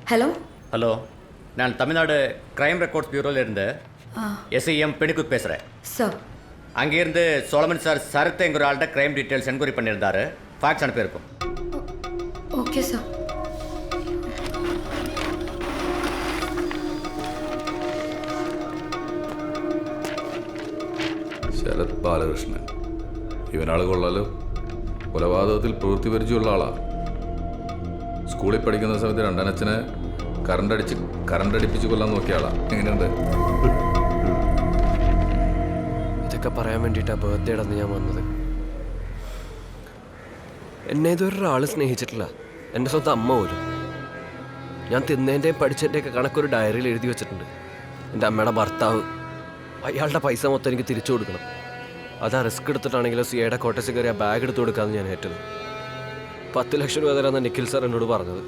Hello hello, நான் Tamil Nadu crime records பியூரோலேருந்து எஸ்ஐஎம் பெணிக்குத் பேசுகிறேன் சார். அங்கேருந்து சோலமன் சார் சரத்துங்கிற ஆள்கிட்ட கிரைம் டீட்டெயில்ஸ் என்கொயரி பண்ணியிருந்தாரு. ஃபேக்ஸ் அனுப்பியிருக்கும். Okay sir. ശരത് ബാലകൃഷ്ണൻ ഇവനാൾ കൊള്ളാലോ. കൊലപാതകത്തിൽ പ്രവൃത്തി പരിചയമുള്ള ആളാ. സ്കൂളിൽ പഠിക്കുന്ന സമയത്ത് രണ്ടനച്ഛനെ കറണ്ടടിപ്പിച്ച് കൊല്ലാൻ നോക്കിയ ആളാ. എങ്ങനെയുണ്ട്? ഇതൊക്കെ പറയാൻ വേണ്ടിയിട്ടാണ് ബർത്ത്ഡേ അന്ന് ഞാൻ വന്നത്. എന്നെ ഇതൊരാൾ സ്നേഹിച്ചിട്ടില്ല, എൻ്റെ സ്വന്തം അമ്മ പോലും. ഞാൻ തിന്നതിൻ്റെയും പഠിച്ചതിൻ്റെയൊക്കെ കണക്കൊരു ഡയറിയിൽ എഴുതി വെച്ചിട്ടുണ്ട്. എൻ്റെ അമ്മയുടെ ഭർത്താവ്, അയാളുടെ പൈസ മൊത്തം എനിക്ക് തിരിച്ചു കൊടുക്കണം. അതാ റിസ്ക് എടുത്തിട്ടാണെങ്കിലും സിയുടെ കോട്ടേഴ്സ് കയറി ആ ബാഗ് എടുത്ത് കൊടുക്കാമെന്ന് ഞാൻ ഏറ്റത്. 10 ലക്ഷം രൂപ തരാമെന്ന് നിഖിൽ സാർ എന്നോട് പറഞ്ഞത്.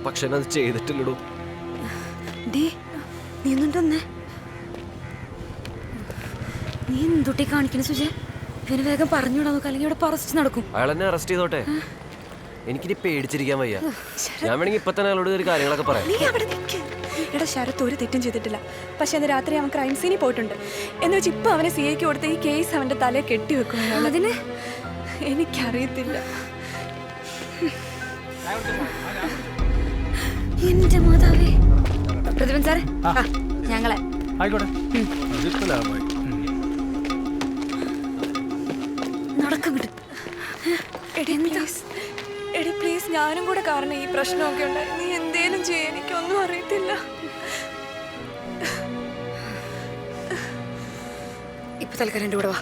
പക്ഷെ എന്നത് ചെയ്തിട്ടില്ലടൂ. നീ എന്തുട്ടി കാണിക്കുന്നു സുജയ? ഇവന് വേഗം പറഞ്ഞുവിടാ നോക്കാം, അല്ലെങ്കിൽ ഇവിടെ അറസ്റ്റ് നടക്കും. അയാൾ എന്നെ അറസ്റ്റ് ചെയ്തോട്ടെ, എനിക്കിനി പേടിച്ചിരിക്കാൻ വയ്യ. ഞാൻ വേണമെങ്കിൽ ഇപ്പൊ തന്നെ അയാളോട് ഒരു കാര്യങ്ങളൊക്കെ പറയാം. എടാ, ശരത്ത് ഒരു തെറ്റും ചെയ്തിട്ടില്ല. പക്ഷെ അന്ന് രാത്രി അവൻ ക്രൈം സീനിൽ പോയിട്ടുണ്ട്. എന്ന് വെച്ച് ഇപ്പൊ അവനെ സിഐക്ക് കൊടുത്ത് ഈ കേസ് അവന്റെ തലയെ കെട്ടിവെക്കും. അതിന് എനിക്കറിയത്തില്ല. എന്റെ മാതാവേ. പ്രതിഭൻ സാറേ, ഞങ്ങളെ നടക്കും. എടി പ്ലീസ്, ഞാനും കൂടെ കാരണം ഈ പ്രശ്നമൊക്കെ ഉണ്ടായി. നീ എന്തേലും ചെയ്യ, എനിക്കൊന്നും അറിയത്തില്ല. ഇപ്പൊ തൽക്കാലം എൻ്റെ കൂടെ വാ.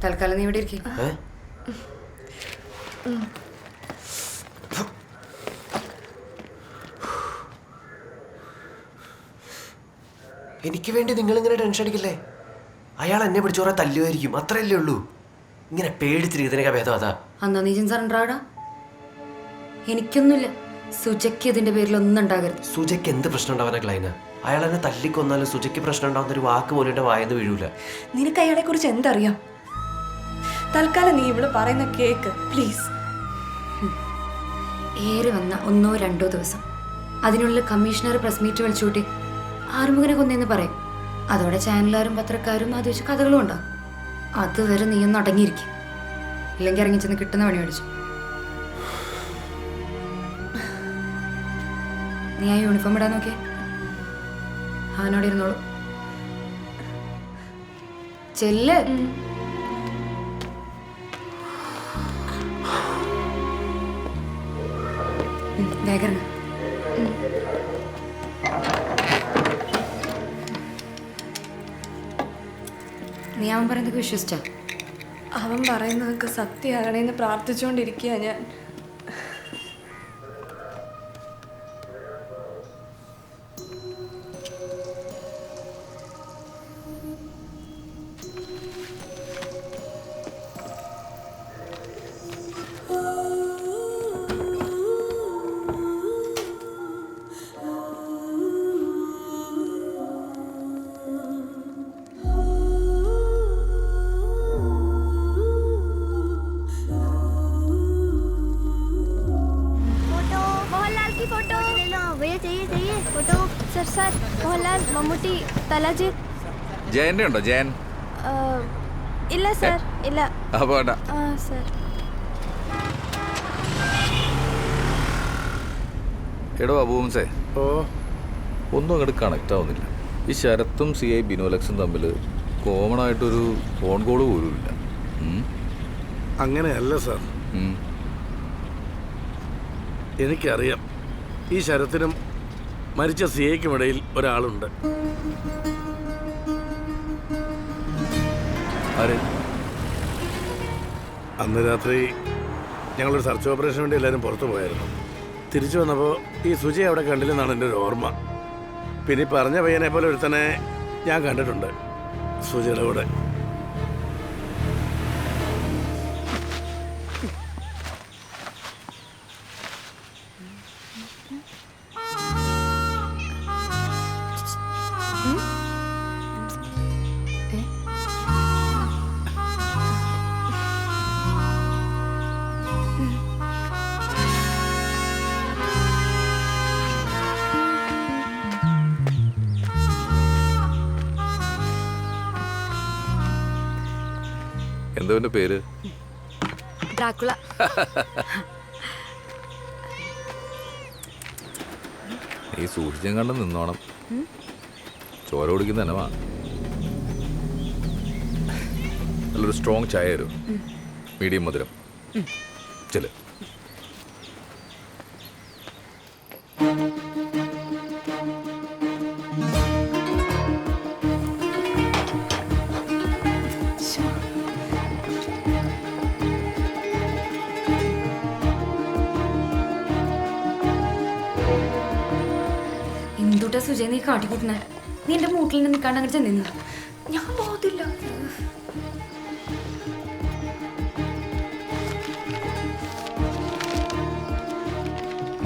തൽക്കാലം നീ ഇവിടെ ഇരിക്കും. എനിക്ക് വേണ്ടി നിങ്ങൾ ഇങ്ങനെ ടെൻഷൻ അടിക്കില്ലേ? അയാൾ എന്നെ പിടിച്ചു കുറെ തല്ലുമായിരിക്കും, അത്രയല്ലേ ഉള്ളൂ. ഇങ്ങനെ പേടിച്ചിരിക്കുന്നതിനൊക്കെ ഭേദം അതാ. അന്നാ നീ സറണ്ടറാടാ. എനിക്കൊന്നുമില്ല. സുജയ്ക്ക് ഇതിന്റെ പേരിൽ ഒന്നും ഉണ്ടാകരുത്. സുജയ്ക്ക് എന്ത് പ്രശ്നം ഉണ്ടാവാനാ ക്ലൈന? അയാൾ എന്നെ തല്ലിക്കൊന്നാലും സുജയ്ക്ക് പ്രശ്നം ഉണ്ടാവുന്ന ഒരു വാക്ക് പോലും എന്റെ വായന്ന് വീഴൂല. നിനക്ക് അയാളെ കുറിച്ച് എന്തറിയാം? തൽക്കാലം നീ ഇവിടെ പറയുന്ന കേക്ക് പ്ലീസ്. ഏറി വന്ന 1-2 ദിവസം അതിനുള്ളിൽ കമ്മീഷണർ പ്രസ് മീറ്റ് വിളിച്ചുകൂട്ടി ആറുമുഖനെ കൊന്നെന്ന് പറയും. അതോടെ ചാനലുകാരും പത്രക്കാരും അത് വെച്ച് കഥകളും ഉണ്ടാകും. അതുവരെ നീ ഒന്ന് അടങ്ങിയിരിക്കും, ഇല്ലെങ്കിൽ ഇറങ്ങിച്ചെന്ന് കിട്ടുന്ന പണി മേടിച്ചു. നീ ആ യൂണിഫോം ഇടാൻ നോക്കിയേ, അവനോട് ഇരുന്നോളൂ. ചെല്ല്. വേഗം. നീ അവൻ പറയുന്നതൊക്കെ വിശ്വസിച്ച? അവൻ പറയുന്നതൊക്കെ സത്യമാകണേന്ന് പ്രാർത്ഥിച്ചുകൊണ്ടിരിക്കുക ഞാൻ. സർ, മോഹൻലാൽ, മമ്മൂട്ടി, തലജിത്ത്. ജയന്റെ ഉണ്ടോ? ജയൻ ഇല്ല സർ, ഇല്ല. സർ, എടോ അബൂംസേ, ഒന്നും അങ്ങോട്ട് കണക്റ്റ് ആവുന്നില്ല. ഈ ശരത്തും CI ബിനോലക്സും തമ്മിൽ കോമൺ ആയിട്ടൊരു ഫോൺ കോൾ പോലും ഇല്ല. അങ്ങനെയല്ല സാർ, എനിക്കറിയാം, ഈ ശരത്തിനും മരിച്ച സിയയ്ക്കും ഇടയിൽ ഒരാളുണ്ട്. അന്ന് രാത്രി ഞങ്ങളൊരു സെർച്ച് ഓപ്പറേഷന് വേണ്ടി എല്ലാവരും പുറത്തു പോയായിരുന്നു. തിരിച്ചു വന്നപ്പോൾ ഈ സുജി അവിടെ കണ്ടില്ലെന്നാണ് എൻ്റെ ഒരു ഓർമ്മ. പിന്നെ ഈ പറഞ്ഞ പയ്യനെ പോലെ ഒരുത്തനെ ഞാൻ കണ്ടിട്ടുണ്ട് സുജിയുടെ കൂടെ. എന്താ പേര്? ഡ്രാക്കുള. ഈ സൂക്ഷിച്ചും കണ്ട് നിന്നോണം. ചോര കുടിക്കുന്ന നല്ലതാണ്. നല്ലൊരു സ്ട്രോങ് ചായ തരും, മീഡിയം മധുരം. ചെല്. എന്തുട്ടാ സുജയ നീ കാട്ടിക്കൂട്ടണേ? നീ എന്റെ മൂട്ടിൽ നിൽക്കാണ്ട് അങ്ങനെ ചെന്നിരുന്നു. ഞാൻ പോകത്തില്ല.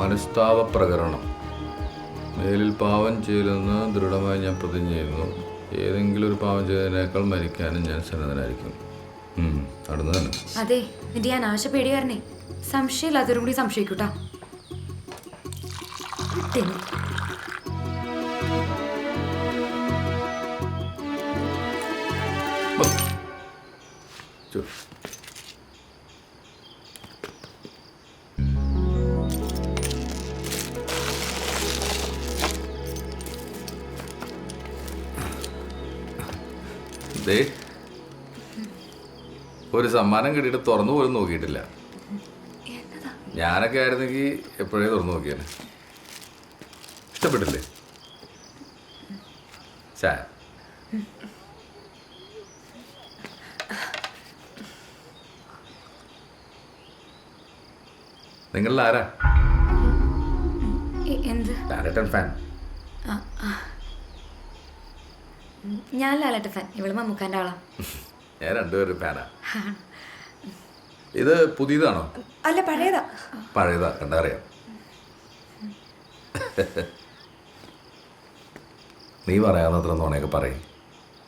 മനസ്താപ പ്രകരണം. മേലിൽ പാവം ചെയ്യില്ലെന്ന് ദൃഢമായി ഞാൻ പ്രതിജ്ഞ ചെയ്യുന്നു. ഏതെങ്കിലും ഒരു പാവം ചെയ്തതിനേക്കാൾ മരിക്കാനും ഞാൻ സന്നദ്ധനായിരിക്കും. നടന്നു തന്നെ. അതെ, നിന്റെ ഞാൻ ആശ പേടിയായിരുന്നേ. സംശയമില്ലാത്തവരും കൂടി സംശയിക്കൂട്ടാ. ഒരു സമ്മാനം കിട്ടിയിട്ട് തുറന്നു പോലും നോക്കിയിട്ടില്ല. ഞാനൊക്കെ ആയിരുന്നെങ്കിൽ എപ്പോഴേ തുറന്നു നോക്കിയാണ്. ഇഷ്ടപ്പെട്ടില്ലേ? ചായ. നിങ്ങളിൽ ആരാ ലാലേട്ടൻ ഫാൻ? ഞാൻ ലാലേട്ടൻ ഫാൻ, ഇവള് മമ്മൂക്കാൻ്റെ ആളാ. ഞാൻ രണ്ടുപേരും ഫാനാ. ഇത് പുതിയതാണോ? അല്ല, പഴയതാ. പഴയതാ, കണ്ടറിയാം. നീ പറയാവുന്നത്ര നോണയൊക്കെ പറയും.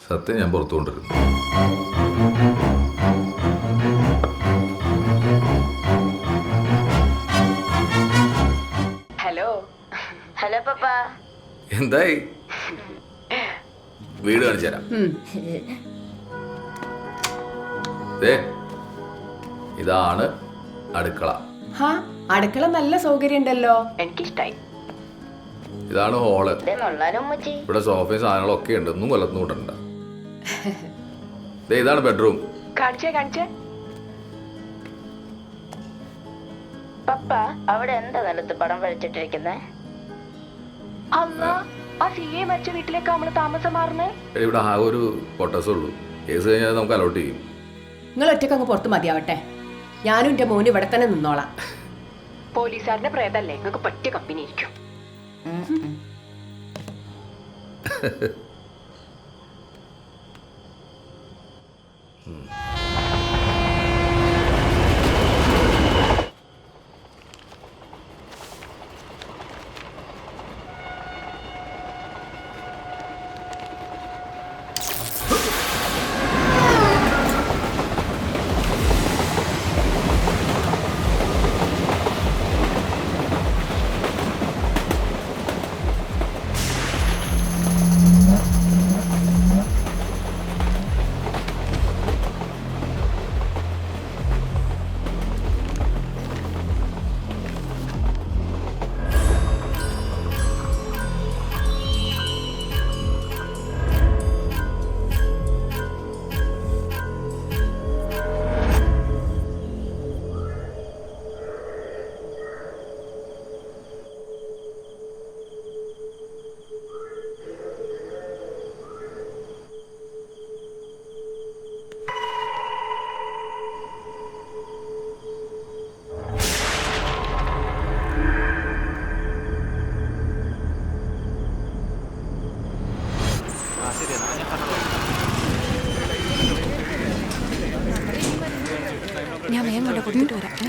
സത്യം ഞാൻ പുറത്തു കൊണ്ടിരുന്നു. ഹലോ. ഹലോ പപ്പ. എന്തായി? വീട് കാണിച്ചു തരാം. ഇതാണ് അടുക്കള. അടുക്കള നല്ല സൗകര്യം ഉണ്ടല്ലോ, എനിക്കിഷ്ടായി. ഇതാണ് ഹോള്. ഇവിടെ സോഫയും സാധനങ്ങളൊക്കെ ഉണ്ട്. ഒന്നും കൊല്ലത്തുനിന്ന് കൂട്ടണ്ട. ഇതാണ് ബെഡ്റൂം. കാണിച്ചേ. പപ്പ, അവിടെ എന്താ നിലത്ത് പടം വരച്ചിട്ടിരിക്കുന്നേ? അമ്മ, ആ സിയെ മരിച്ച വീട്ടിലേക്ക് നമ്മള് താമസം മാറുന്നേ. ഇവിടെ ആ ഒരു ക്വാർട്ടേഴ്സേ ഉള്ളൂ. കേസ് കഴിഞ്ഞാൽ നമുക്ക് അലോട്ട് ചെയ്യും. നിങ്ങൾ ഒറ്റക്ക് അങ്ങ് പുറത്ത് മതിയാവട്ടെ. ഞാനും എന്റെ മോനും ഇവിടെ തന്നെ നിന്നോളാം. പോലീസുകാരന്റെ പ്രേതല്ലേ, നിങ്ങൾക്ക് പറ്റിയ കമ്പനി ഇരിക്കും.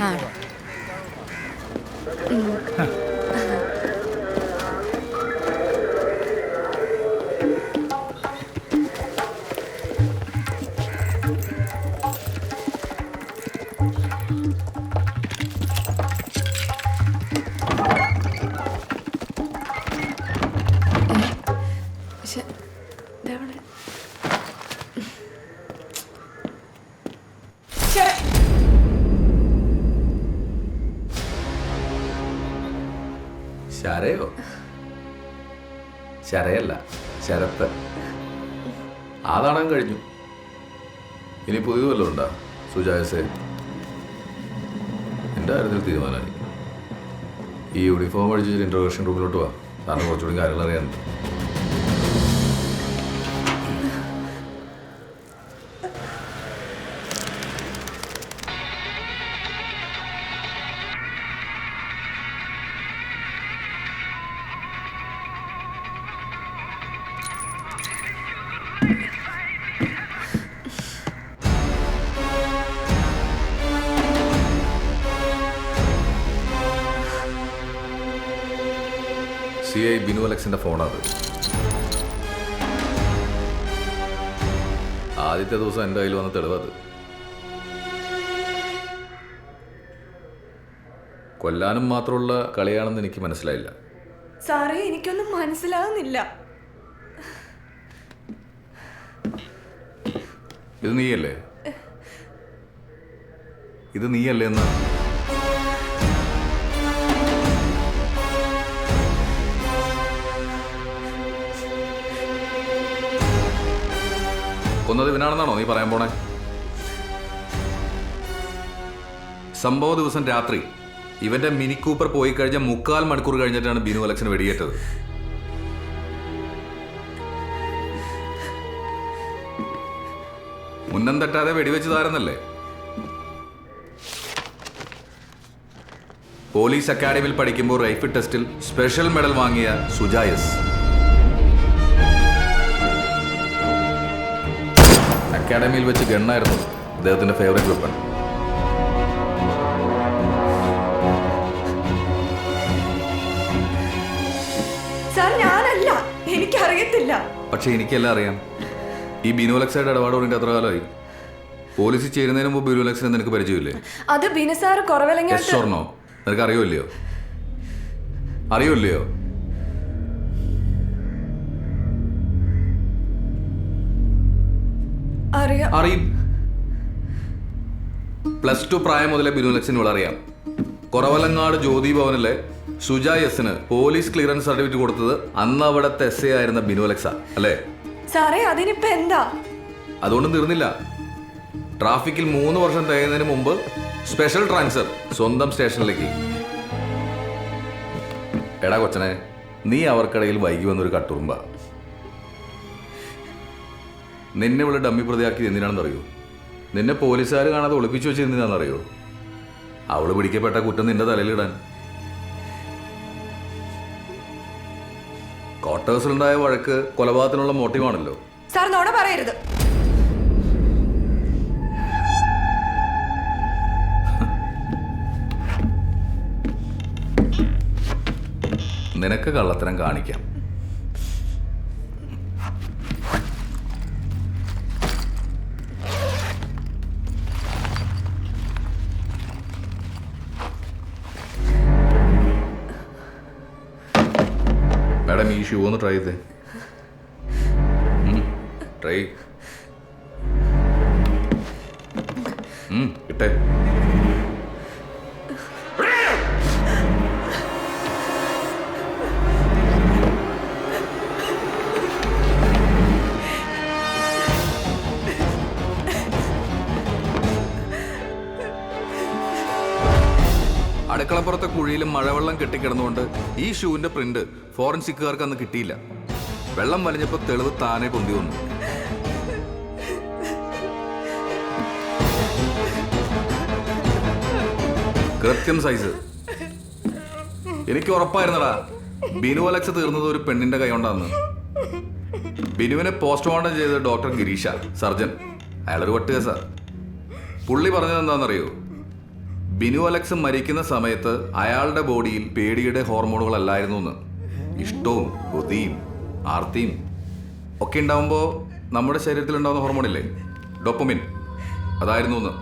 ആണ്. പക്ഷെ ഇതവിടെ ശരയോ? ശരയല്ല, ശരത്ത്. ആ നാടകം കഴിഞ്ഞു. ഇനി പുതിയ വല്ലതും ഉണ്ടോ സുജായസേ? എൻ്റെ കാര്യത്തിൽ തീരുമാനമായി. ഈ യൂണിഫോം അടിച്ചിട്ട് ഇൻട്രോഗേഷൻ റൂമിലോട്ട് പോവാം. കാരണം കുറച്ചുകൂടി കാര്യങ്ങൾ അറിയാനുണ്ട്. CI ബിനു അലക്സിന്റെ ഫോണത്. ആദ്യത്തെ ദിവസം എൻ്റെ കയ്യിൽ വന്ന തെളിവത്. കൊല്ലാനും മാത്രമുള്ള കളിയാണെന്ന് എനിക്ക് മനസ്സിലായില്ല. സാറേ എനിക്കൊന്നും മനസ്സിലാകുന്നില്ല. ഇത് നീയല്ലേ? ഇത് നീയല്ലേ എന്ന്? കൊന്നത് ഇവനാണെന്നാണോ നീ പറയാൻ പോണേ? സംഭവ ദിവസം രാത്രി ഇവന്റെ മിനി കൂപ്പർ പോയി കഴിഞ്ഞ 3/4 മണിക്കൂർ കഴിഞ്ഞിട്ടാണ് ബിനു അലക്സിന് വെടിയേറ്റത്. മുന്നം തട്ടാതെ വെടിവെച്ചതായിരുന്നല്ലേ? പോലീസ് അക്കാഡമിയിൽ പഠിക്കുമ്പോൾ റൈഫിൾ ടെസ്റ്റിൽ സ്പെഷ്യൽ മെഡൽ വാങ്ങിയ സുജായസ്. അക്കാഡമിയിൽ വെച്ച് ഗണ്ണായിരുന്നു അദ്ദേഹത്തിന്റെ ഫേവറേറ്റ് വെപ്പൺ. സാർ ഞാനല്ല, എനിക്കറിയത്തില്ല. പക്ഷെ എനിക്കെല്ലാം അറിയാം. ഈ ബിനുലക്സായിട്ട് ഇടപാടോടിന്റെ എത്ര കാലമായി? പോലീസിൽ ചേരുന്നതിന് മുമ്പ് ബിനുലക്സിനെ നിനക്ക് പരിചയമില്ലേ? അത് ബിനു സാർ കുറവല്ലെങ്കിൽ നിനക്ക് അറിയില്ലയോ? അറിയില്ലയോ? അറിയും. +2 പ്രായം മുതലേ ബിനുലക്സിന് വളറിയാം. കുറവലങ്ങാട് ജ്യോതി ഭവനിലെ സുജായസിന് പോലീസ് ക്ലിയറൻസ് സർട്ടിഫിക്കറ്റ് കൊടുത്തത് അന്ന് അവിടത്തെ SA ആയിരുന്ന ബിനുലക്സ അല്ലേ? സാറേ അതിനിപ്പോ എന്താ? അതുകൊണ്ടും തീർന്നില്ല. ട്രാഫിക്കിൽ 3 വർഷം തികയുന്നതിന് മുമ്പ് സ്പെഷ്യൽ ട്രാൻസ്ഫർ സ്വന്തം സ്റ്റേഷനിലേക്ക്. എടാ കൊച്ചനെ, നീ അവർക്കിടയിൽ വൈകി വന്നൊരു കട്ടുറുമ്പ. നിന്നെ ഇവിടെ ഡമ്മി പ്രതിയാക്കിയത് എന്തിനാണെന്ന് അറിയോ? നിന്നെ പോലീസുകാർ കാണാതെ ഒളിപ്പിച്ചു വെച്ച് എന്തിനാണെന്നറിയോ? അവള് പിടിക്കപ്പെട്ട കുറ്റം നിന്റെ തലയിലിടാൻ. ക്വാർട്ടേഴ്സിലുണ്ടായ വഴക്ക് കൊലപാതകത്തിനുള്ള മോട്ടീവാണല്ലോ. സാർ നോട പറയരുത്. നിനക്ക് കള്ളത്തരം കാണിക്കാം. മാഡം ഈ ഷൂ ഒന്ന് ട്രൈ ചെയ്തേ. ട്രൈ ഇട്ടേ. അടുക്കളപ്പുറത്തെ കുഴിയിലും മഴവെള്ളം കെട്ടിക്കിടന്നുകൊണ്ട് ഈ ഷൂവിന്റെ പ്രിന്റ് ഫോറൻസിക്കുകാർക്ക് അന്ന് കിട്ടിയില്ല. വെള്ളം വലിഞ്ഞപ്പോൾ തെളിവ് താനെ പൊന്തി വന്നു. കൃത്യം സൈസ്. എനിക്ക് ഉറപ്പായിരുന്നടാ ബിനു അലക്സ് തീർന്നത് ഒരു പെണ്ണിന്റെ കൈ കൊണ്ടാന്ന്. ബിനുവിനെ പോസ്റ്റ്മോർട്ടം ചെയ്തത് ഡോക്ടർ ഗിരീഷ, സർജൻ. അയാളൊരു വട്ടുകേസാ. പുള്ളി പറഞ്ഞത് എന്താണെന്നറിയോ? ബിനു അലക്സ് മരിക്കുന്ന സമയത്ത് അയാളുടെ ബോഡിയിൽ പേടിയുടെ ഹോർമോണുകളല്ലായിരുന്നു എന്ന്. ഇഷ്ടവും കൊതിയും ആർത്തിയും ഒക്കെ ഉണ്ടാവുമ്പോൾ നമ്മുടെ ശരീരത്തിൽ ഉണ്ടാവുന്ന ഹോർമോണില്ലേ, ഡോപ്പമിൻ, അതായിരുന്നു എന്ന്.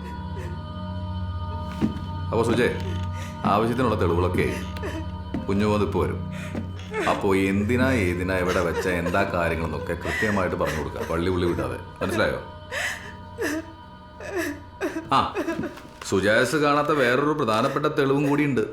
അപ്പോൾ സുജയ്, ആവശ്യത്തിനുള്ള തെളിവുകളൊക്കെ കുഞ്ഞുമോദിപ്പ് വരും. അപ്പോൾ എന്തിനാ ഏതിനാ എവിടെ വെച്ച എന്താ കാര്യങ്ങളെന്നൊക്കെ കൃത്യമായിട്ട് പറഞ്ഞു കൊടുക്കുക, പള്ളി ഉള്ളി വിടാതെ. മനസ്സിലായോ? ആ, സുജാസ് കാണാത്ത വേറൊരു പ്രധാനപ്പെട്ട തെളിവും കൂടിയുണ്ട്.